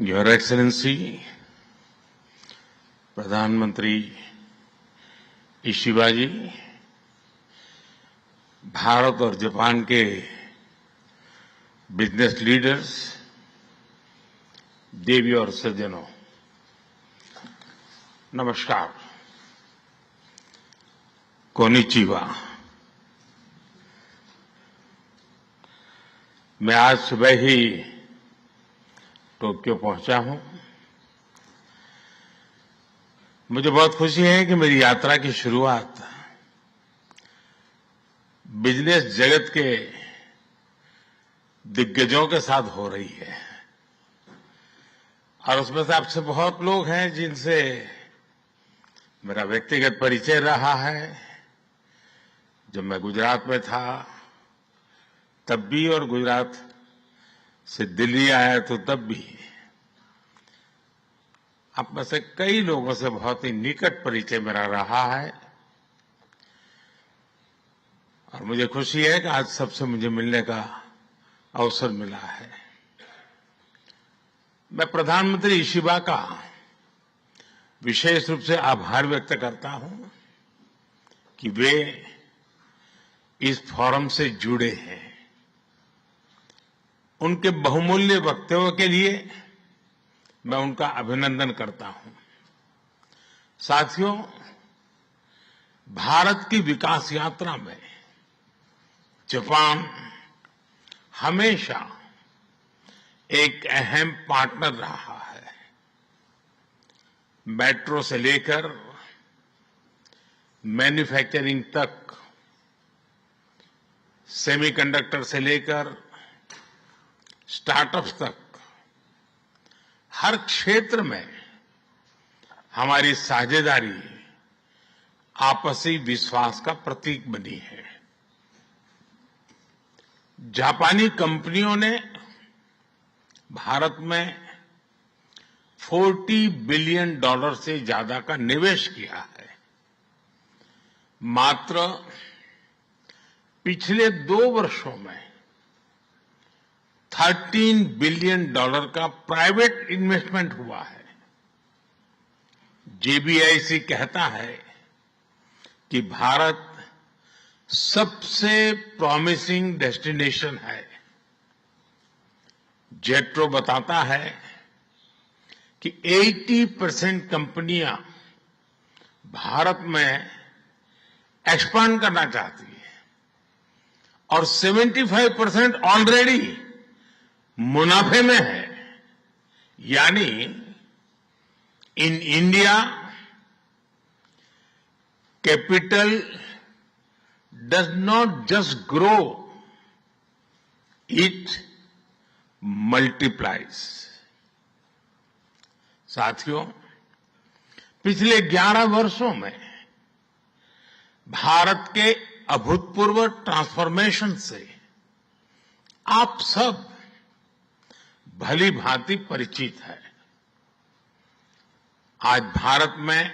Your excellency प्रधानमंत्री Ishiba जी, भारत और Japan के बिजनेस लीडर्स, देवी और सज्जनों, नमस्कार। कोनिचिवा। मैं आज सुबह ही टोक्यो पहुंचा हूं। मुझे बहुत खुशी है कि मेरी यात्रा की शुरुआत बिजनेस जगत के दिग्गजों के साथ हो रही है और उसमें से आपसे बहुत लोग हैं जिनसे मेरा व्यक्तिगत परिचय रहा है। जब मैं गुजरात में था तब भी, और गुजरात से दिल्ली आया तो तब भी आप में से कई लोगों से बहुत ही निकट परिचय मेरा रहा है और मुझे खुशी है कि आज सबसे मुझे मिलने का अवसर मिला है। मैं प्रधानमंत्री इशिबा का विशेष रूप से आभार व्यक्त करता हूं कि वे इस फोरम से जुड़े हैं। उनके बहुमूल्य वक्तव्य के लिए मैं उनका अभिनंदन करता हूं। साथियों, भारत की विकास यात्रा में जापान हमेशा एक अहम पार्टनर रहा है। मेट्रो से लेकर मैन्युफैक्चरिंग तक, सेमीकंडक्टर से लेकर स्टार्टअप्स तक, हर क्षेत्र में हमारी साझेदारी आपसी विश्वास का प्रतीक बनी है। जापानी कंपनियों ने भारत में $40 बिलियन से ज्यादा का निवेश किया है। मात्र पिछले 2 वर्षों में $13 बिलियन का प्राइवेट इन्वेस्टमेंट हुआ है। जेबीआईसी कहता है कि भारत सबसे प्रॉमिसिंग डेस्टिनेशन है। जेट्रो बताता है कि 80% कंपनियां भारत में एक्सपांड करना चाहती है और 75% ऑलरेडी मुनाफे में है। यानी in India capital does not just grow, it multiplies. साथियों, पिछले 11 वर्षों में भारत के अभूतपूर्व ट्रांसफॉर्मेशन से आप सब भली भांति परिचित है। आज भारत में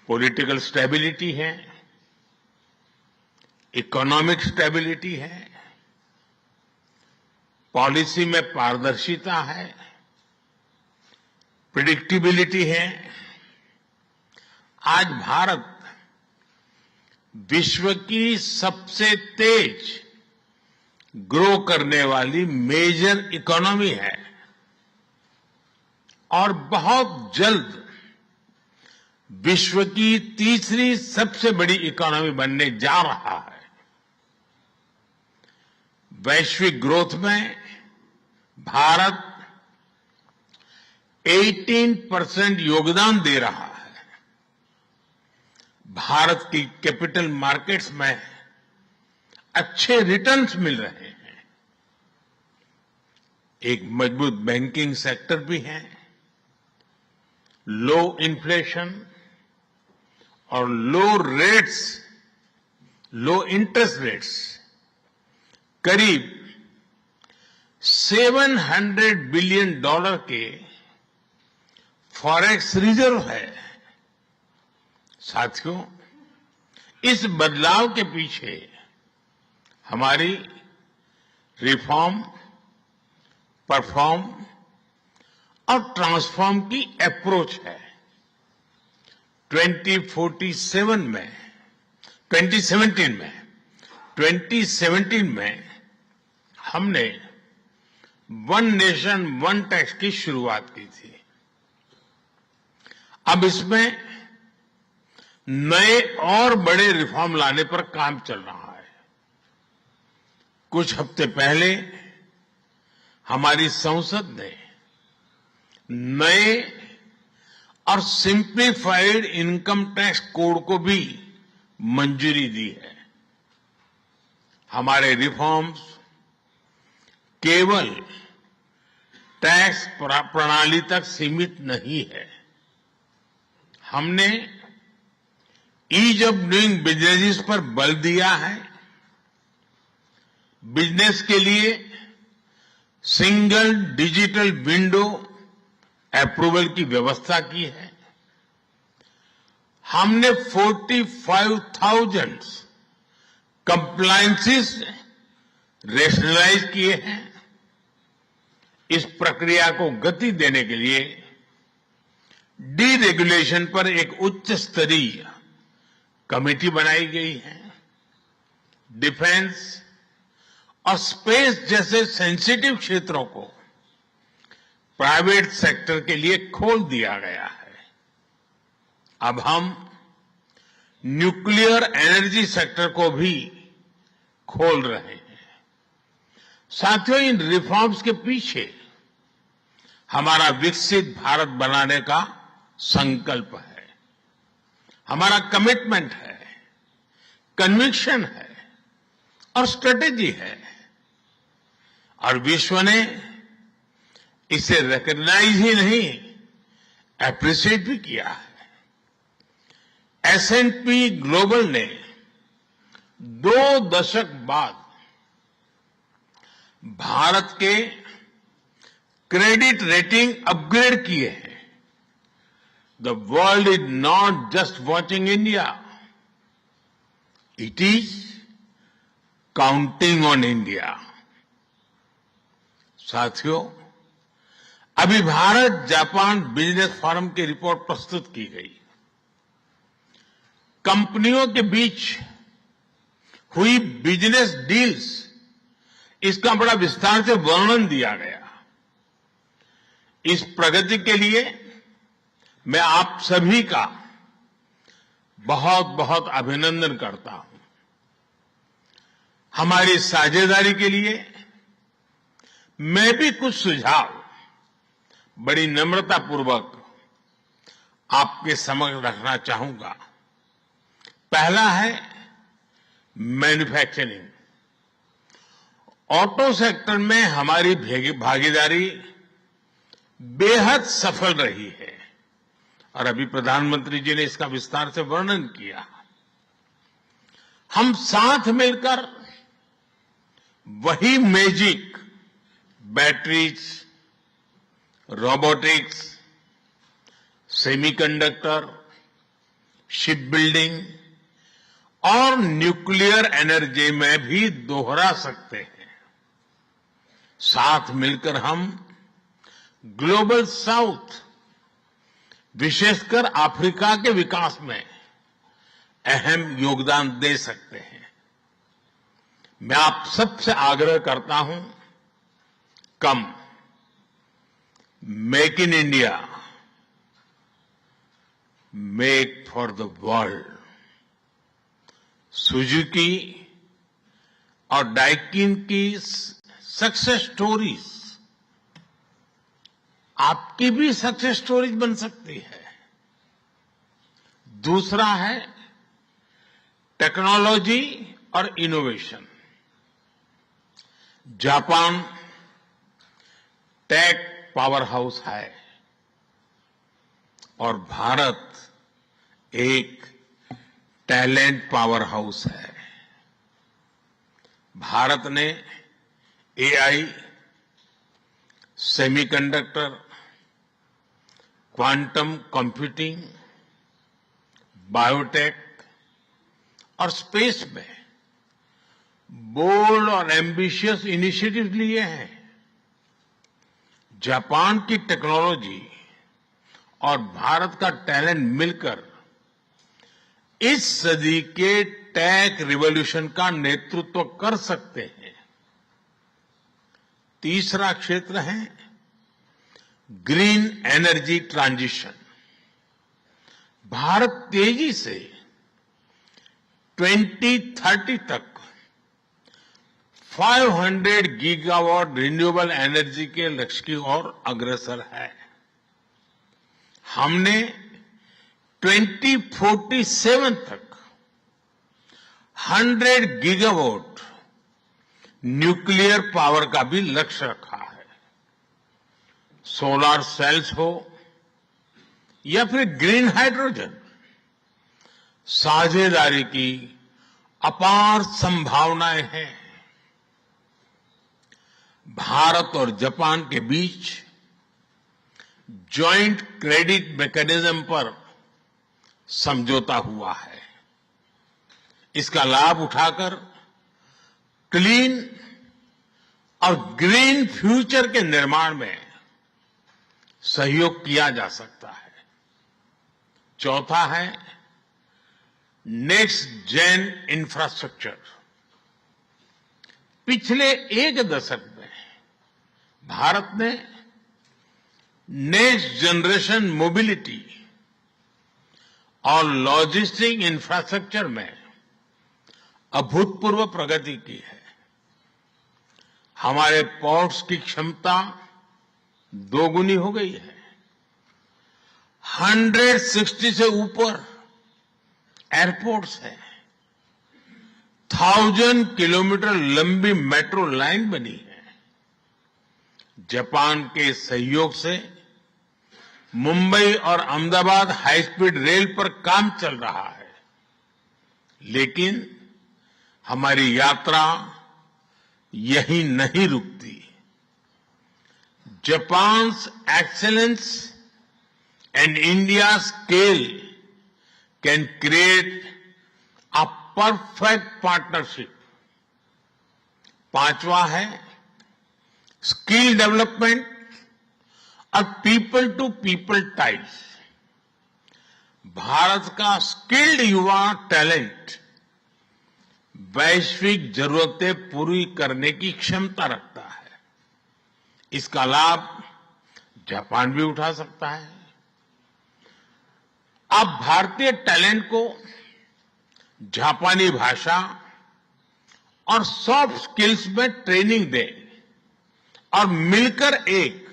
पॉलिटिकल स्टेबिलिटी है, इकोनॉमिक स्टेबिलिटी है, पॉलिसी में पारदर्शिता है, प्रिडिक्टिबिलिटी है। आज भारत विश्व की सबसे तेज ग्रो करने वाली मेजर इकोनॉमी है और बहुत जल्द विश्व की तीसरी सबसे बड़ी इकोनॉमी बनने जा रहा है। वैश्विक ग्रोथ में भारत 18% योगदान दे रहा है। भारत की कैपिटल मार्केट्स में अच्छे रिटर्न्स मिल रहे हैं। एक मजबूत बैंकिंग सेक्टर भी है। लो इन्फ्लेशन और लो इंटरेस्ट रेट्स, करीब $700 बिलियन के फॉरेक्स रिजर्व है। साथियों, इस बदलाव के पीछे हमारी रिफॉर्म, परफॉर्म और ट्रांसफॉर्म की अप्रोच है। 2017 में हमने वन नेशन वन टैक्स की शुरुआत की थी। अब इसमें नए और बड़े रिफॉर्म लाने पर काम चल रहा है। कुछ हफ्ते पहले हमारी संसद ने नए और सिंप्लीफाइड इनकम टैक्स कोड को भी मंजूरी दी है। हमारे रिफॉर्म्स केवल टैक्स प्रणाली तक सीमित नहीं है। हमने ईज ऑफ डूइंग बिजनेस पर बल दिया है। बिजनेस के लिए सिंगल डिजिटल विंडो अप्रूवल की व्यवस्था की है। हमने 45,000 कंप्लायंसेस रेशनलाइज किए हैं। इस प्रक्रिया को गति देने के लिए डीरेगुलेशन पर एक उच्च स्तरीय कमेटी बनाई गई है। डिफेंस और स्पेस जैसे सेंसिटिव क्षेत्रों को प्राइवेट सेक्टर के लिए खोल दिया गया है। अब हम न्यूक्लियर एनर्जी सेक्टर को भी खोल रहे हैं। साथियों, इन रिफॉर्म्स के पीछे हमारा विकसित भारत बनाने का संकल्प है, हमारा कमिटमेंट है, कन्विक्शन है और स्ट्रेटेजी है। और विश्व ने इसे रिकॉग्नाइज ही नहीं, एप्रिशिएट भी किया है। S&P ग्लोबल ने 2 दशक बाद भारत के क्रेडिट रेटिंग अपग्रेड किए हैं। The world is not just watching India, it is counting on India. साथियों, अभी भारत जापान बिजनेस फोरम की रिपोर्ट प्रस्तुत की गई। कंपनियों के बीच हुई बिजनेस डील्स, इसका बड़ा विस्तार से वर्णन दिया गया। इस प्रगति के लिए मैं आप सभी का बहुत बहुत अभिनंदन करता हूं। हमारी साझेदारी के लिए मैं भी कुछ सुझाव बड़ी नम्रतापूर्वक आपके समक्ष रखना चाहूंगा। पहला है मैन्युफैक्चरिंग। ऑटो सेक्टर में हमारी भागीदारी बेहद सफल रही है और अभी प्रधानमंत्री जी ने इसका विस्तार से वर्णन किया। हम साथ मिलकर वही magic batteries, robotics, semiconductor, ship building और न्यूक्लियर एनर्जी में भी दोहरा सकते हैं। साथ मिलकर हम ग्लोबल साउथ, विशेषकर अफ्रीका के विकास में अहम योगदान दे सकते हैं। मैं आप सबसे आग्रह करता हूं, कम make in India, make for the world. Suzuki और डाइकिन की सक्सेस स्टोरीज आपकी भी सक्सेस स्टोरीज बन सकती है। दूसरा है टेक्नोलॉजी और innovation. Japan tech power house है और भारत एक टैलेंट पावर हाउस है। भारत ने AI, semiconductor, quantum computing, biotech और स्पेस में बोल्ड और एम्बिशियस इनिशिएटिव लिए हैं। जापान की टेक्नोलॉजी और भारत का टैलेंट मिलकर इस सदी के टेक रिवॉल्यूशन का नेतृत्व कर सकते हैं। तीसरा क्षेत्र है ग्रीन एनर्जी ट्रांजिशन। भारत तेजी से 2030 तक 500 गीगावाट रिन्यूएबल एनर्जी के लक्ष्य की ओर अग्रसर है। हमने 2047 तक 100 गीगावाट न्यूक्लियर पावर का भी लक्ष्य रखा है। सोलर सेल्स हो या फिर ग्रीन हाइड्रोजन, साझेदारी की अपार संभावनाएं हैं। भारत और जापान के बीच जॉइंट क्रेडिट मैकेनिज्म पर समझौता हुआ है। इसका लाभ उठाकर क्लीन और ग्रीन फ्यूचर के निर्माण में सहयोग किया जा सकता है। चौथा है नेक्स्ट जेन इंफ्रास्ट्रक्चर। पिछले एक दशक में भारत ने नेक्स्ट जनरेशन मोबिलिटी और लॉजिस्टिक इंफ्रास्ट्रक्चर में अभूतपूर्व प्रगति की है। हमारे पोर्ट्स की क्षमता दोगुनी हो गई है। 160 से ऊपर एयरपोर्ट्स हैं। 1000 किलोमीटर लंबी मेट्रो लाइन बनी है। जापान के सहयोग से मुंबई और अहमदाबाद हाई स्पीड रेल पर काम चल रहा है। लेकिन हमारी यात्रा यहीं नहीं रुकती। Japan's excellence and India scale can create a perfect partnership. पांचवा है स्किल डेवलपमेंट और people to people ties. Bharat का स्किल्ड युवा टैलेंट वैश्विक जरूरतें पूरी करने की क्षमता रखता है। इसका लाभ जापान भी उठा सकता है। आप भारतीय टैलेंट को जापानी भाषा और सॉफ्ट स्किल्स में ट्रेनिंग दें और मिलकर एक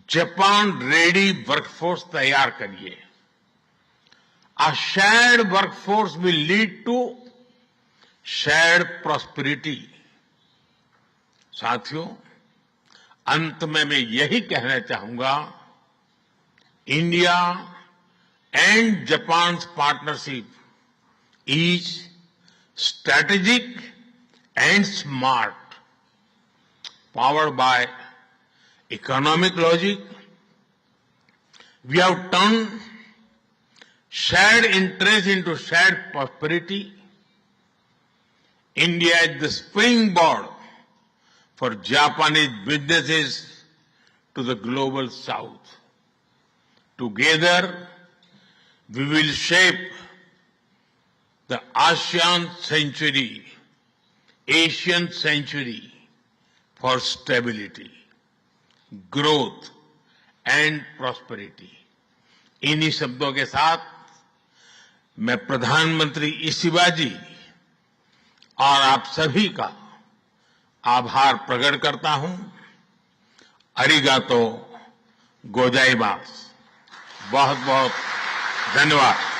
जापान रेडी वर्कफोर्स तैयार करिए। A shared workforce will lead to shared prosperity। साथियों, अंत में मैं यही कहना चाहूंगा, India and Japan's partnership is strategic and smart, powered by economic logic. We have turned shared interest into shared prosperity. India is the springboard for Japanese businesses to the global south. Together, we will shape the ASEAN century, Asian century for stability, growth and prosperity। इन्हीं शब्दों के साथ मैं प्रधानमंत्री Ishiba जी और आप सभी का आभार प्रकट करता हूं। अरिगातो गोजाइमास। बहुत बहुत धन्यवाद।